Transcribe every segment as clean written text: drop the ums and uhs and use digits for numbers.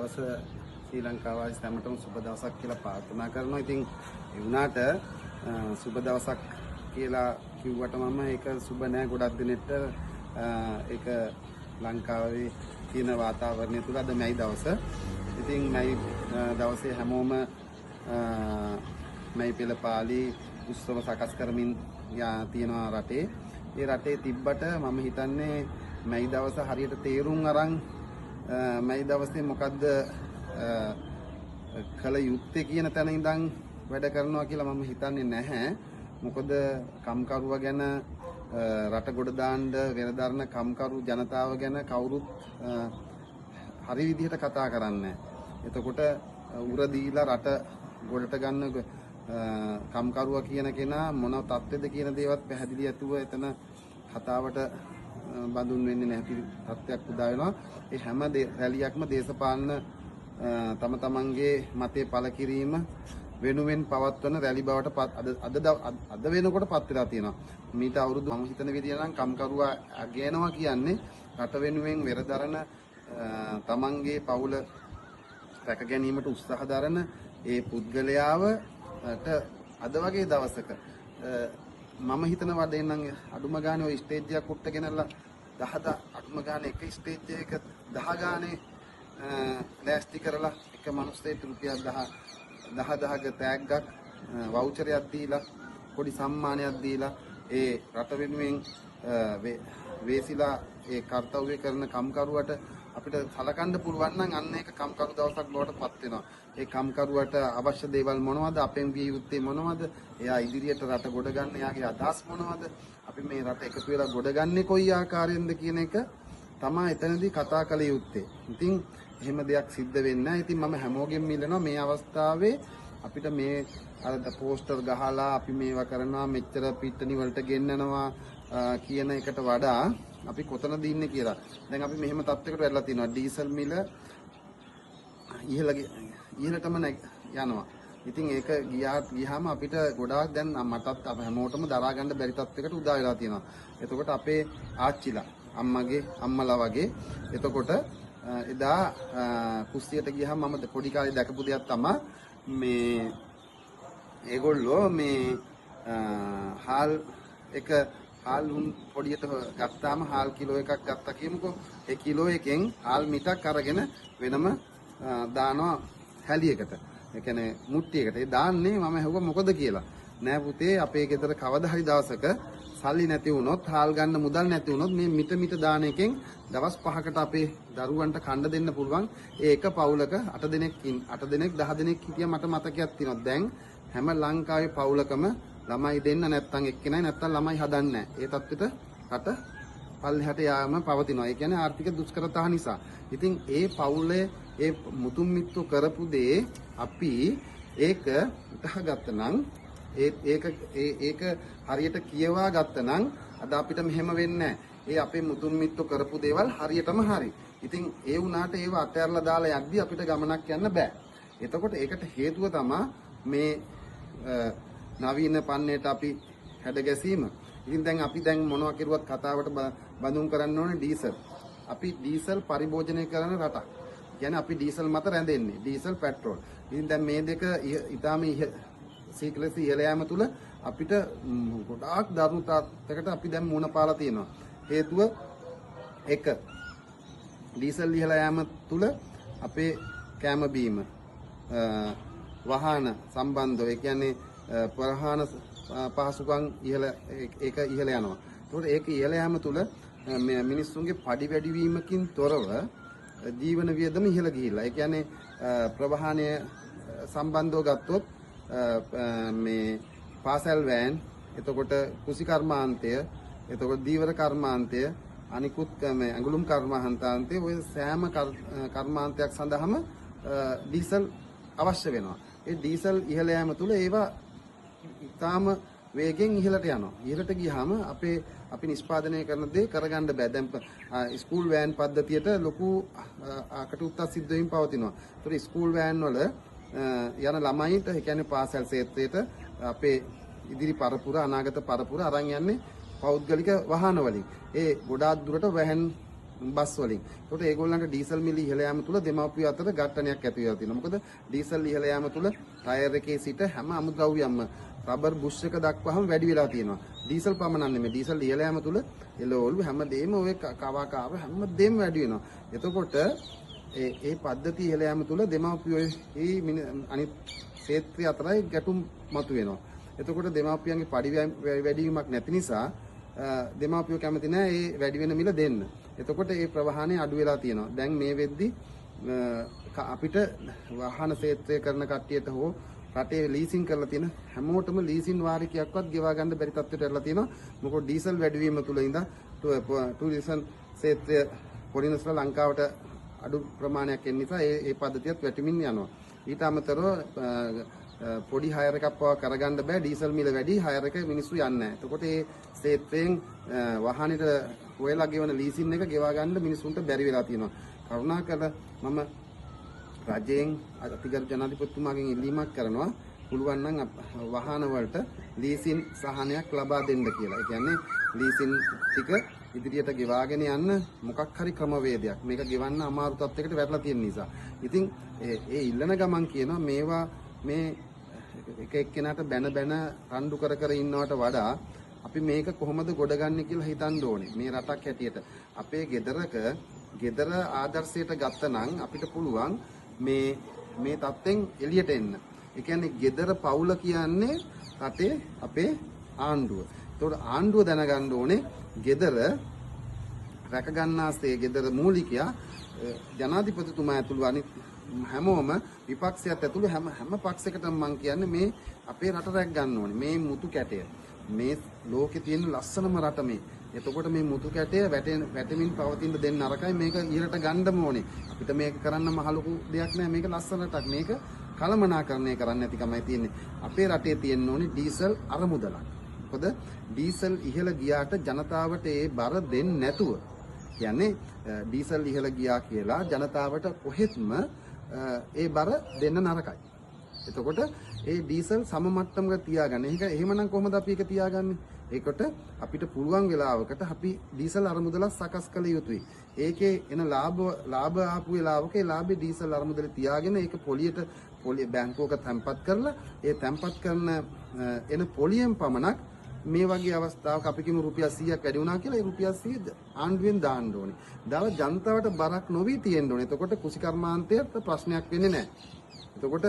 දවස ශ්‍රී ලංකාව වාසී හැමෝටම සුබ දවසක් කියලා ප්‍රාර්ථනා කරනවා. ඉතින් ඒ වුණාට සුබ දවසක් කියලා කිව්වට මම ඒක සුබ නෑ. ගොඩක් දිනෙට ඒක ලංකාවේ තියෙන වාතාවරණය තුල අද මැයි දවස. ඉතින් මැයි දවසේ හැමෝම මැයි පෙළපාලි උත්සව සකස් කරමින් තියෙනවා රටේ. ඒ රටේ තිබ්බට මම හිතන්නේ මැයි දවස හරියට තේරුම් අරන් මැයි දවසේ මොකද්ද කල යුත්තේ කියන තැන ඉඳන් වැඩ කරනවා කියලා මම හිතන්නේ නැහැ. මොකද කම්කරුවා ගැන රට ගොඩ දාන්න වෙනදරන කම්කරු ජනතාව ගැන කවුරුත් හරි විදිහට කතා කරන්නේ. එතකොට උර දීලා රට ගොඩට ගන්න කම්කරුවා කියන කෙනා මොන තත්ත්වෙද කියන දේවත් පැහැදිලි ඇතුව එතන කතාවට බඳුන් වෙන්නේ නැති තත්ත්වයක් උදා වෙනවා. ඒ හැම රැලියක්ම දේශපාලන තම තමන්ගේ මතේ පළ කිරීම වෙනුවෙන් පවත්වන රැලි බවට අද වෙනකොට පත් වෙලා තියෙනවා. මීට අවුරුදු මම හිතන විදිය නම් කම්කරුවා අගයනවා කියන්නේ රට වෙනුවෙන් වෙරදරන තමන්ගේ පවුල රැක ගැනීමට උත්සාහ දරන ඒ පුද්ගලයාවට අද වගේ දවසක මම හිතන වඩේ නම් අඩුම ගානේ ඔය ස්ටේජ් එකක් උට්ට ගෙනල්ලා 10 අඩුම ගානේ එක ස්ටේජ් එකක 10 ගානේ ලෑස්ති කරලා එක මිනිස්සෙට රුපියල් 10ක තෑග්ගක් වවුචරයක් දීලා පොඩි සම්මානයක් දීලා ඒ රට වෙනුවෙන් වේසිලා ඒ කාර්යය කරන කම්කරුවට අපිට සලකන්න පුළුවන් නම් අන්න ඒක කම්කරු දවසක් බවට පත් වෙනවා. ඒ කම්කරුවට අවශ්‍ය දේවල් මොනවද? අපෙන් විය යුත්තේ මොනවද? එයා ඉදිරියට රට ගොඩ ගන්න එයාගේ අදහස් මොනවද? අපි මේ රට එකතු වෙලා ගොඩ ගන්නේ කොයි ආකාරයෙන්ද කියන එක තමයි එතනදී කතා කළ යුත්තේ. ඉතින් එහෙම දෙයක් සිද්ධ වෙන්නේ නැහැ. ඉතින් මම හැමෝගෙම මිලනවා මේ අවස්ථාවේ අපිට මේ අර පෝස්ටර් ගහලා අපි මේවා කරනවා මෙච්චර පිට්ටනි වලට ගෙන්නනවා කියන එකට වඩා අපි කොතනද ඉන්නේ කියලා. දැන් අපි මෙහෙම තත්යකට වැටලා තියෙනවා. ඩීසල් මිල ඉහළටම යනවා. ඉතින් ඒක ගියාම අපිට ගොඩාක් දැන් මටත් හැමෝටම දරා ගන්න බැරි තත්යකට උදා වෙලා තියෙනවා. එතකොට අපේ ආච්චිලා අම්මලා වගේ එතකොට එදා කුස්සියට ගියාම මම පොඩි කාලේ දැකපු දෙයක් තමයි මේ ඒගොල්ලෝ මේ හාල් උන් පොඩියට ගත්තාම හාල් කිලෝ එකක් ගත්තා කියමුකෝ. ඒ කිලෝ එකෙන් හාල් මිටක් අරගෙන වෙනම දානවා හැලියකට. ඒ කියන්නේ මුට්ටියකට. ඒ දාන්නේ මම ඇහුවා මොකද කියලා. නෑ පුතේ අපේ ගෙදර කවදා හරි දවසක සල්ලි නැති වුණොත් හාල් ගන්න මුදල් නැති වුණොත් මේ මිට දාන එකෙන් දවස් 5කට අපේ දරුවන්ට කන්න දෙන්න පුළුවන්. ඒ එක පවුලක 8 දෙනෙක් 10 දෙනෙක් හිටියා මට මතකයක් තියෙනවා. දැන් හැම ලංකාවේ පවුලකම ළමයි දෙන්න නැත්තම් එක්කෙනයි නැත්තම් ළමයි හදන්නේ නැහැ. ඒ තත්ත්වෙට රට පල්ලෙහාට යාම පවතිනවා. ඒ කියන්නේ ආර්ථික දුෂ්කරතාව නිසා. ඉතින් ඒ පවුලේ ඒ මුතුන් මිත්තු කරපු දේ අපි ඒක උතහාගත්ත නම් ඒක හරියට කියවා ගත්තනම් අද අපිට මෙහෙම වෙන්නේ නැහැ. ඒ අපේ මුතුන් මිත්තු කරපු දේවල් හරියටම හරි. ඉතින් ඒ වුණාට ඒව අතහැරලා දාලා යද්දි අපිට ගමනක් යන්න බෑ. එතකොට ඒකට හේතුව තමයි මේ නවීන පන්නේට අපි හැඩ ගැසීම. ඉතින් දැන් මොනවා කෙරුවත් කතාවට බඳුන් කරන්න ඕනේ ඩීසල්. අපි ඩීසල් පරිභෝජනය කරන රටක්. කියන්නේ අපි ඩීසල් මත රැඳෙන්නේ. Diesel petrol. ඉතින් දැන් මේ දෙක ඊටාම සීක්‍රසි ඉහළ යාම තුල අපිට ගොඩාක් දරුණු තාත්තකට අපි දැන් මුණ පාලා තියෙනවා. හේතුව එක ඩීසල් ඉහළ යාම තුල අපේ කැම බීම වාහන සම්බන්ධව ඒ කියන්නේ ප්‍රහාණ පහසුකම් ඉහළ යනවා. ඒකට ඒක ඉහළ යාම තුල මිනිස්සුන්ගේ පඩි වැඩි වීමකින් තොරව ජීවන වියදම ඉහළ ගිහිල්ලා. ඒ කියන්නේ ප්‍රවාහනය සම්බන්ධව ගත්තොත් මේ පාසල් වෑන්, එතකොට කුසි කර්මාන්තය, එතකොට දීවර කර්මාන්තය, අනිකුත් මේ ඇඟලුම් කර්මාන්තය ඔය සෑම කර්මාන්තයක් සඳහාම ඩීසල් අවශ්‍ය වෙනවා. ඒ ඩීසල් ඉහළ යාම තුල ඒවා ඉතාම වේගෙන් ඉහළට යනවා. ඉහළට ගියාම අපි නිෂ්පාදනය කරන දේ කරගන්න බෑ. දැන් ස්කූල් වෑන් පද්ධතියට ලොකු අකටුත්තක් සිද්ධ වෙමින් පවතිනවා. ඒතර ස්කූල් වෑන් වල යන ළමයින්ට ඒ කියන්නේ පාසල් ක්ෂේත්‍රයට අපේ ඉදිරි පරපුර අනාගත පරපුර අරන් යන්නේ පෞද්ගලික වාහන වලින්. ඒ ගොඩාක් දුරට වැහන් බස් වලින්. ඒකට ඒගොල්ලන්ට ඩීසල් මිල ඉහළ යාම තුල දෙමාපියෝ අතර ගැටණයක් ඇති වෙලා තියෙනවා. මොකද ඩීසල් ඉහළ යාම තුල ටයර් එකේ සිට හැම අමුද්‍රව්‍යයක්ම රබර් බුෂ් එක දක්වාම වැඩි වෙලා තියෙනවා. ඩීසල් පමණක් නෙමෙයි ඩීසල් ඉහළ යාම තුල එළවලු හැමදේම ඔය කවාකාව හැමදේම වැඩි වෙනවා. එතකොට ඒ පද්ධතිය ඉහළ යාම තුල දෙමාපියෝ අනිත් ක්ෂේත්‍රය අතරයි ගැටුම් මතුවෙනවා. එතකොට දෙමාපියන්ගේ වැඩිවීමක් නැති නිසා දෙමාපියෝ කැමති නැහැ ඒ වැඩි වෙන මිල දෙන්න. එතකොට ඒ ප්‍රවාහණය අඩු වෙලා තියෙනවා. දැන් මේ වෙද්දි අපිට වාහන ක්ෂේත්‍රය කරන කට්ටියට හෝ රටේ ලීසින් කරලා තියෙන හැමෝටම ලීසින් වාරිකයක්වත් ගෙවා ගන්න බැරි තත්ත්වයට ඇරලා තියෙනවා. මොකද ඩීසල් වැඩිවීම තුල ඉඳන් ටූරිසම් ක්ෂේත්‍රය පොලිනස්ලා ලංකාවට අඩු ප්‍රමාණයක් එන නිසා ඒ පද්ධතියත් වැටෙමින් යනවා. ඊට අමතරව පොඩි හයර් එකක් පවා කරගන්න බෑ ඩීසල් මිල වැඩි හයර් එක මිනිස්සු යන්නේ නැහැ. එතකොට මේ ක්ෂේත්‍රයෙන් වාහනෙට ඔයලා ගෙවන ලීසින් එක ගෙවා ගන්න මිනිස්සුන්ට බැරි වෙලා තියෙනවා. කරුණාකර මම රජයෙන් අතිගරු ජනාධිපතිතුමාගෙන් ඉල්ලීමක් කරනවා පුළුවන් නම් වාහන වලට ලීසින් සහනයක් ලබා දෙන්න කියලා. ඒ කියන්නේ ලීසින් ටික ඉදිරියට ගෙවාගෙන යන්න මොකක් හරි ක්‍රමවේදයක්. මේක ගෙවන්න අමාරු තත්යකට වැටලා තියෙන නිසා. ඉතින් ඒ ඉල්ලන ගමන් කියනවා මේවා මේ එක එක්කෙනාට බැන රණ්ඩු කර ඉන්නවට වඩා අපි මේක කොහොමද ගොඩගන්නේ කියලා හිතන්න ඕනේ. මේ රටක් හැටියට අපේ ගෙදර ආදර්ශයට ගත්තනම් අපිට පුළුවන් මේ තත්ත්වෙන් එළියට එන්න. ඒ කියන්නේ ගෙදර පවුල කියන්නේ රටේ අපේ ආණ්ඩුව. ඒතකොට ආණ්ඩුව දැනගන්න ඕනේ ගෙදර රැක ගන්නාසේ ගෙදර මූලිකයා ජනාධිපතිතුමා ඇතුළු අනිත් හැමෝම විපක්ෂයත් ඇතුළු හැම පක්ෂයකටම මම කියන්නේ මේ අපේ රට රැක ගන්න ඕනේ. මේ මුතු කැටය. මේ ලෝකේ තියෙන ලස්සනම රට මේ. එතකොට මේ මුතු කැටය වැටෙමින් පවතින දෙන්න නරකයි මේක ඉහළට ගන්නම ඕනේ. අපිට මේක කරන්න මහ ලොකු දෙයක් නෑ. මේක ලස්සන රටක්. මේක කළමනාකරණය කරන්න නැතිකමයි තියෙන්නේ. අපේ රටේ තියෙන්න ඕනේ ඩීසල් අරමුදලක්. මොකද ඩීසල් ඉහළ ගියාට ජනතාවට ඒ බර දෙන්නේ නැතුව කියන්නේ ඩීසල් ඉහළ ගියා කියලා ජනතාවට කොහෙත්ම ඒ බර දෙන්න නරකයි. එතකොට ඒ ඩීසල් සම මට්ටමක තියාගන්න. ඒක එහෙමනම් කොහොමද අපි ඒක තියාගන්නේ? ඒකට අපිට පුළුවන් වෙලාවකට අපි ඩීසල් අරමුදලක් සකස් කළ යුතුයි. ඒකේ එන ලාභ ආපු වෙලාවක ඒ ලාභේ ඩීසල් අරමුදල තියාගෙන ඒක පොලිය බැංකුවක තැන්පත් කරලා ඒ තැන්පත් කරන එන පොලියෙන් පමණක් මේ වගේ අවස්ථාවක අපි කියමු රුපියල් 100ක් වැඩි වුණා කියලා ඒ රුපියල් 100 ආණ්ඩුවෙන් දාන්න ඕනේ. දාලා ජනතාවට බරක් නොවි තියෙන්න ඕනේ. එතකොට කුසිකර්මාන්තයට ප්‍රශ්නයක් වෙන්නේ නැහැ. එතකොට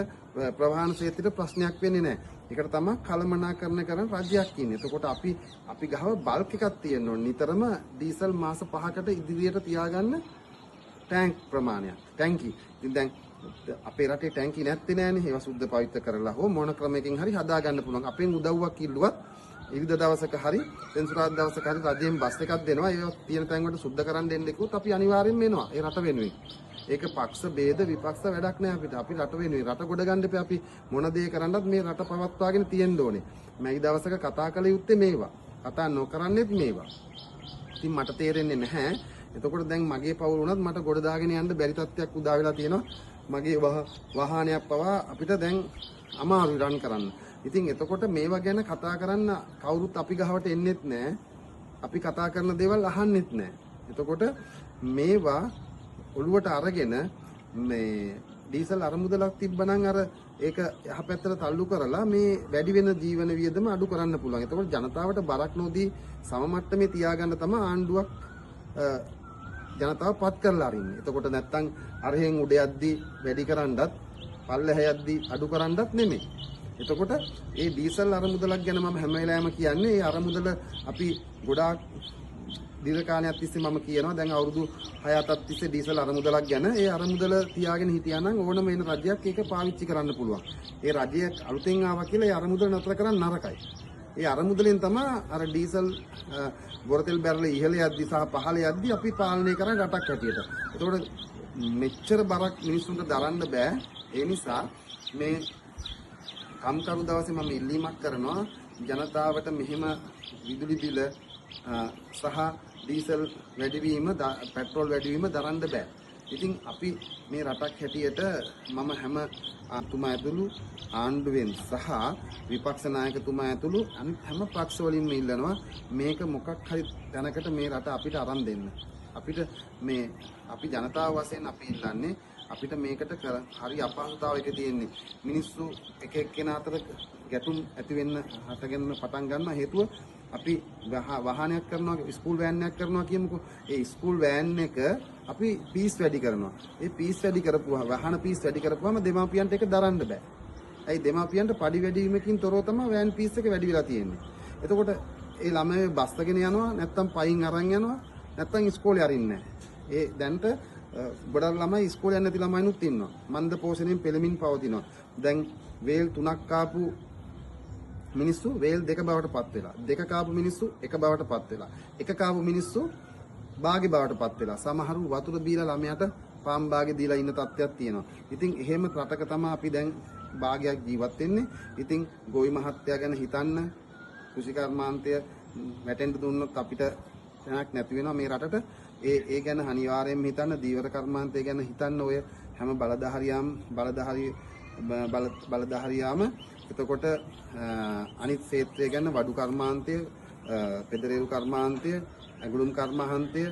ප්‍රවාහන ක්ෂේත්‍රයට ප්‍රශ්නයක් වෙන්නේ නැහැ. ඒකට තමයි කළමනාකරණය කරන රජයක් ඉන්නේ. එතකොට අපි ගහව බල්ක් එකක් තියෙන්න ඕනේ. නිතරම ඩීසල් මාස 5කට ඉදිරියට තියාගන්න ටැංක් ප්‍රමාණයක්. ටැංකි. ඉතින් දැන් අපේ රටේ ටැංකි නැත්තේ නෑනේ. ඒවා සුද්ධ පවිත්‍ර කරලා හෝ මොන ක්‍රමයකින් හරි හදා ගන්න පුළුවන්. අපෙන් උදව්වක් ඉල්ලුවත් ඉරිදා දවසක හරි සෙන්සුරාදා දවසක හරි රජයෙන් බස් එකක් දෙනවා. ඒ තියෙන තැන් වලට සුද්ධ කරන් දෙන්න එක්කුත් අපි අනිවාර්යෙන්ම එනවා. ඒ රට වෙනුවෙන්. ඒක පක්ෂ ભેද විපක්ෂ වැඩක් නෑ අපිට. අපි රට වෙනුවෙන් රට ගොඩ ගන්න එපා. අපි මොන දේ කරන්නත් මේ රට පවත්වාගෙන තියෙන්න ඕනේ. මේ දවසක කතා කළ යුත්තේ මේවා. කතා නොකරන්නේත් මේවා. ඉතින් මට තේරෙන්නේ නැහැ. එතකොට දැන් මගේ පවුල උනත් මට ගොඩ දාගෙන යන්න බැරි තත්ත්වයක් උදා වෙලා තියෙනවා. මගේ වාහනයක් පවා අපිට දැන් අමාරුයි රන් කරන්න. ඉතින් එතකොට මේවා ගැන කතා කරන්න කවුරුත් අපි ගහවට එන්නෙත් නැහැ. අපි කතා කරන දේවල් අහන්නෙත් නැහැ. එතකොට මේවා ඔළුවට අරගෙන මේ ඩීසල් අරමුදලක් තිබ්බනම් අර ඒක යහපැත්තට තල්ලු කරලා මේ වැඩි වෙන ජීවන වියදම අඩු කරන්න පුළුවන්. එතකොට ජනතාවට බරක් නොදී සම මට්ටමේ තියාගන්න තමයි ආණ්ඩුවක් ජනතාව පත් කරලා අරින්නේ. එතකොට නැත්තම් අරහෙන් උඩ යද්දි වැඩි කරන්නත් පල්ලෙහ යද්දි අඩු කරන්නත් නෙමෙයි. එතකොට ඒ ඩීසල් අරමුදලක් ගැන මම හැම වෙලාවෙම කියන්නේ ඒ අරමුදල අපි ගොඩාක් දීර්ඝ කාලයක් තිස්සේ මම කියනවා දැන් අවුරුදු 6-7ක් තිස්සේ ඩීසල් අරමුදලක් ගැන ඒ අරමුදල තියාගෙන හිටියානම් ඕනම වෙන රජයක් ඒක පාවිච්චි කරන්න පුළුවන්. ඒ රජය අලුතෙන් ආවා කියලා ඒ අරමුදල නතර කරන්න නරකයි. ඒ අරමුදලෙන් තමයි අර ඩීසල් බොරතෙල් බැරළ ඉහළ යද්දි සහ පහළ යද්දි අපි පාලනය කරන රටක් හැටියට. එතකොට මෙච්චර බරක් මිනිස්සුන්ට දරන්න බෑ. ඒ නිසා මේ කම්කරු දවසේ මම ඉල්ලීමක් කරනවා ජනතාවට මෙහෙම විදුලි බිල සහ ඩීසල් වැඩිවීම පෙට්‍රෝල් වැඩිවීම දරන්න බෑ. ඉතින් අපි මේ රටක් හැටියට මම හැම තුමා ඇතුළු ආණ්ඩුවෙන් සහ විපක්ෂ නායකතුමා ඇතුළු අනිත් හැම පක්ෂ වලින්ම ඉල්ලනවා මේක මොකක් හරි තැනකට මේ රට අපිට අරන් දෙන්න. අපිට මේ අපි ජනතාව වශයෙන් අපි ඉල්ලන්නේ අපිට මේකට හරි අපහසුතාවයක තියෙන්නේ. මිනිස්සු එක එක්කෙනා අතර ගැටුම් ඇති වෙන්න හටගෙන පටන් ගන්න හේතුව අපි වාහනයක් කරනවා ස්කූල් වෑන් එකක් කරනවා කියමුකෝ. ඒ ස්කූල් වෑන් එක අපි පීස් වැඩි කරනවා. ඒ පීස් වැඩි කරපුවා වාහන පීස් වැඩි කරපුවාම දෙමාපියන්ට ඒක දරන්න බෑ. ඇයි දෙමාපියන්ට පඩි වැඩි වීමකින් තොරව තමයි වෑන් පීස් එක වැඩි වෙලා තියෙන්නේ. එතකොට ඒ ළමයි බස් එකගෙන යනවා නැත්තම් පයින් අරන් යනවා නැත්තම් ඉස්කෝලේ අරින්නේ නැහැ. ඒ දැන්ට ගොඩක් ළමයි ඉස්කෝලේ යන්නේ නැති ළමයිනුත් ඉන්නවා. මන්ද පෝෂණයෙන් පෙළමින් පවතිනවා. දැන් වේල් 3ක් කාපු මිනිස්සු වේල් 2 බවට පත් වෙලා. 2 කාපු මිනිස්සු 1 බවට පත් වෙලා. 1 කාපු මිනිස්සු භාගේ බවට පත් වෙලා. සමහරු වතුර බීලා ළමයාට පාන් භාගේ දීලා ඉන්න තත්ත්වයක් තියෙනවා. ඉතින් එහෙම රටක තමයි අපි දැන් භාගයක් ජීවත් වෙන්නේ. ඉතින් ගෝවි මහත්තයා ගැන හිතන්න කෘෂිකර්මාන්තය වැටෙන්න දුන්නොත් අපිට තැනක් නැති වෙනවා මේ රටට. ඒ ගැන අනිවාර්යයෙන්ම හිතන්න. දීවර කර්මාන්තය ගැන හිතන්න. ඔය හැම බලධාරියාම එතකොට අනිත් ක්ෂේත්‍රය ගැන වඩු කර්මාන්තය, පෙදරේරු කර්මාන්තය, ඇඟලුම් කර්මාන්තය,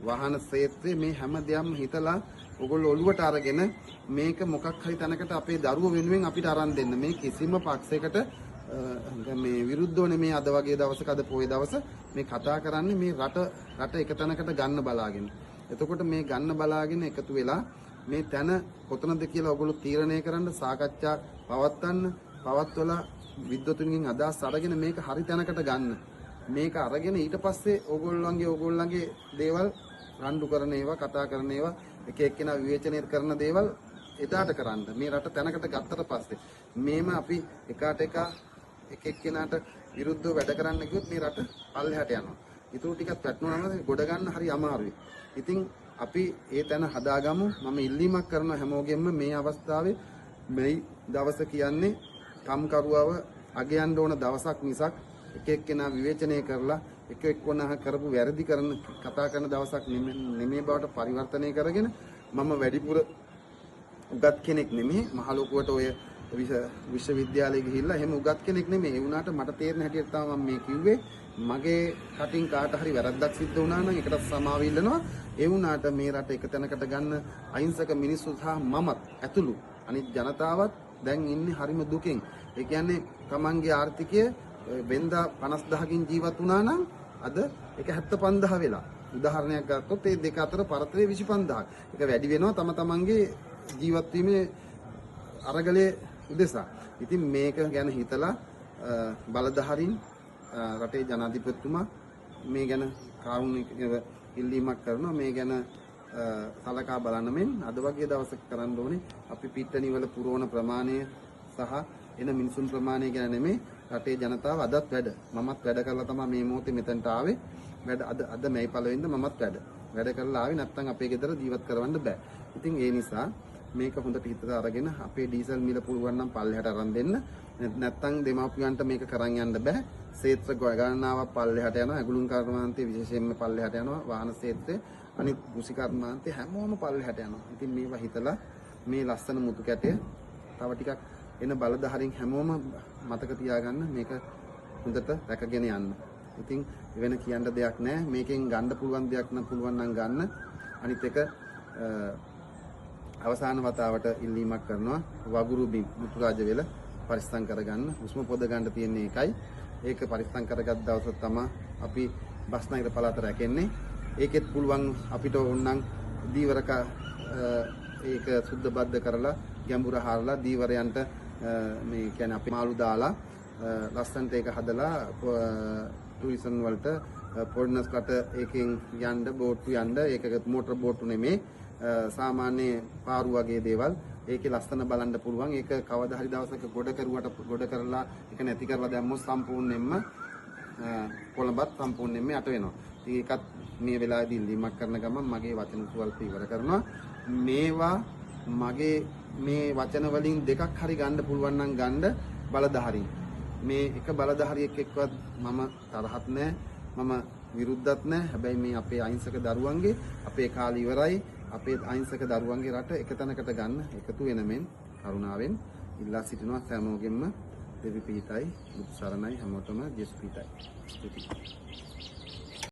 වාහන ක්ෂේත්‍රය මේ හැම දෙයක්ම හිතලා ඔයගොල්ලෝ ඔළුවට අරගෙන මේක මොකක් හරි තැනකට අපේ දරුවෝ වෙනුවෙන් අපිට අරන් දෙන්න. මේ කිසිම පක්ෂයකට මේ විරුද්ධව නෙමේ අද වගේ දවසක අද පොයේ දවස මේ කතා කරන්නේ මේ රට එක තැනකට ගන්න බලාගෙන. එතකොට මේ ගන්න බලාගෙන එකතු වෙලා මේ තැන කොතනද කියලා ඔයගොල්ලෝ තීරණය කරන්න සාකච්ඡා පවත්වලා විද්වතුන්ගෙන් අදහස් අරගෙන මේක හරි තැනකට ගන්න. මේක අරගෙන ඊට පස්සේ ඕගොල්ලන්ගේ දේවල් රණ්ඩු කරන ඒවා කතා කරන ඒවා එක එක්කෙනා විවේචනය කරන දේවල් එදාට කරන්න. මේ රට තැනකට ගත්තට පස්සේ මේම අපි එකාට එක එක්කෙනාට විරුද්ධව වැඩ කරන්න ගියොත් මේ රට පල්ලෙහාට යනවා. ඊටු ටිකක් පැටනුනම ගොඩ ගන්න හරි අමාරුයි. ඉතින් අපි ඒ තැන හදාගමු. මම ඉල්ලීමක් කරන හැමෝගෙම මේ අවස්ථාවේ මේ දවස කියන්නේ කම්කරුවව අගයන්න ඕන දවසක් මිසක් එක එක්කෙනා විවේචනය කරලා එක එක්කෙනා කරපු වැරදි කතා කරන දවසක් නෙමෙයි බවට පරිවර්තනය කරගෙන මම වැඩිපුර උගත් කෙනෙක් නෙමෙයි මහලොකුවට ඔය විශ්වවිද්‍යාලයේ ගිහිල්ලා එහෙම උගත් කෙනෙක් නෙමෙයි. ඒ වුණාට මට තේරෙන හැටියට තමයි මම මේ කිව්වේ. මගේ කටින් කාට හරි වැරද්දක් සිද්ධ වුණා නම් ඒකට සමාව ඉල්ලනවා. ඒ වුණාට මේ රට එක තැනකට ගන්න අහිංසක මිනිස්සු සහ මමත් ඇතුළු අනිත් ජනතාවත් දැන් ඉන්නේ හරිම දුකෙන්. ඒ කියන්නේ තමන්ගේ ආර්ථිකය වෙනදා 50000කින් ජීවත් වුණා නම් අද ඒක 75000 වෙලා. උදාහරණයක් ගත්තොත් මේ දෙක අතර පරතරය 25000ක්. ඒක වැඩි වෙනවා තමන්ගේ ජීවත් වීමේ අරගලයේ උදෙසා. ඉතින් මේක ගැන හිතලා බලධාරීන් රටේ ජනාධිපතිතුමා මේ ගැන කාරුණිකව ඉල්ලීමක් කරනවා. මේ ගැන සලකා බලන්න මෙන් අද වගේ දවසක කරන්න ඕනේ අපි පිට්ටනිවල පුරවන ප්‍රමාණය සහ එන මිනිසුන් ප්‍රමාණය ගැන නෙමෙයි රටේ ජනතාව අදත් මමත් වැඩ කරලා තමයි මේ මොහොතේ මෙතනට ආවේ. අද මේයි පළවෙනිද මමත් වැඩ කරලා ආවේ. නැත්නම් අපේ ගෙදර ජීවත් කරවන්න බෑ. ඉතින් ඒ නිසා මේක හොඳට හිතට අරගෙන අපේ ඩීසල් මිල පුළුවන් නම් පල්ලෙහාට අරන් දෙන්න. නැත්නම් දෙමාපියන්ට මේක කරන් යන්න බෑ. ක්ෂේත්‍ර ගණනාවක් පල්ලෙහාට යනවා. ඇඟලුම් කර්මාන්තයේ විශේෂයෙන්ම පල්ලෙහාට යනවා. වාහන ක්ෂේත්‍රයේ අනිත් කෘෂි කර්මාන්තයේ හැමෝම පල්ලෙහාට යනවා. ඉතින් මේවා හිතලා මේ ලස්සන මුතු කැටය තව ටිකක් එන බලධාරීන් හැමෝම මතක තියාගන්න මේක හොඳට රැකගෙන යන්න. ඉතින් වෙන කියන්න දෙයක් නැහැ. මේකෙන් ගන්න පුළුවන් දෙයක් නම් පුළුවන් නම් ගන්න. අනිත් එක අවසාන වතාවට ඉල්ලීමක් කරනවා වගුරු බිම් මුතුරාජ වෙල පරිස්සම් කරගන්න. හුස්ම පොද ගන්න තියෙන්නේ එකයි. ඒක පරිස්සම් කරගත් දවස තමයි අපි බස්නාහිර පළාත රැකෙන්නේ. ඒකෙත් පුළුවන් අපිට ඕනනම් දීවරක ඒක සුද්ධ බද්ධ කරලා ගැඹුර හරලා දීවරයන්ට මේ කියන්නේ අපි මාළු දාලා ලස්සන්ට ඒක හදලා ටුරිසම් වලට පොඩ්නස්කට ඒකෙන් යන්න බෝට්ටු යන්න ඒක මෝටර බෝට්ටු නෙමේ සාමාන්‍ය පාරු වගේ දේවල් ඒකේ ලස්සන බලන්න පුළුවන්. ඒක කවදා හරි දවසක ගොඩ කරලා ඒක නැති කරලා දැම්මොත් සම්පූර්ණයෙන්ම කොළඹත් සම්පූර්ණයෙන්ම යට වෙනවා. ඉතින් ඒකත් මේ වෙලාවේදී ඉල්ලීමක් කරන ගමන් මගේ වචන සුවල්ප ඉවර කරනවා. මේවා මගේ මේ වචන වලින් දෙකක් හරි ගන්න පුළුවන් නම් ගන්න බලධාරීන්. මේ එක බලධාරියෙක් එක්කවත් මම තරහත් නැහැ. මම විරුද්ධත් නැහැ. හැබැයි මේ අපේ අහිංසක දරුවන්ගේ අපේ කාලය ඉවරයි. අපේ අහිංසක දරුවන්ගේ රට එක තැනකට ගන්න එකතු වෙන මෙන් කරුණාවෙන් ඉල්ලා සිටිනවා සෑමෝගෙම දෙවි පීතයි බුදු සරණයි හැමෝටම ජේසු පීතයි.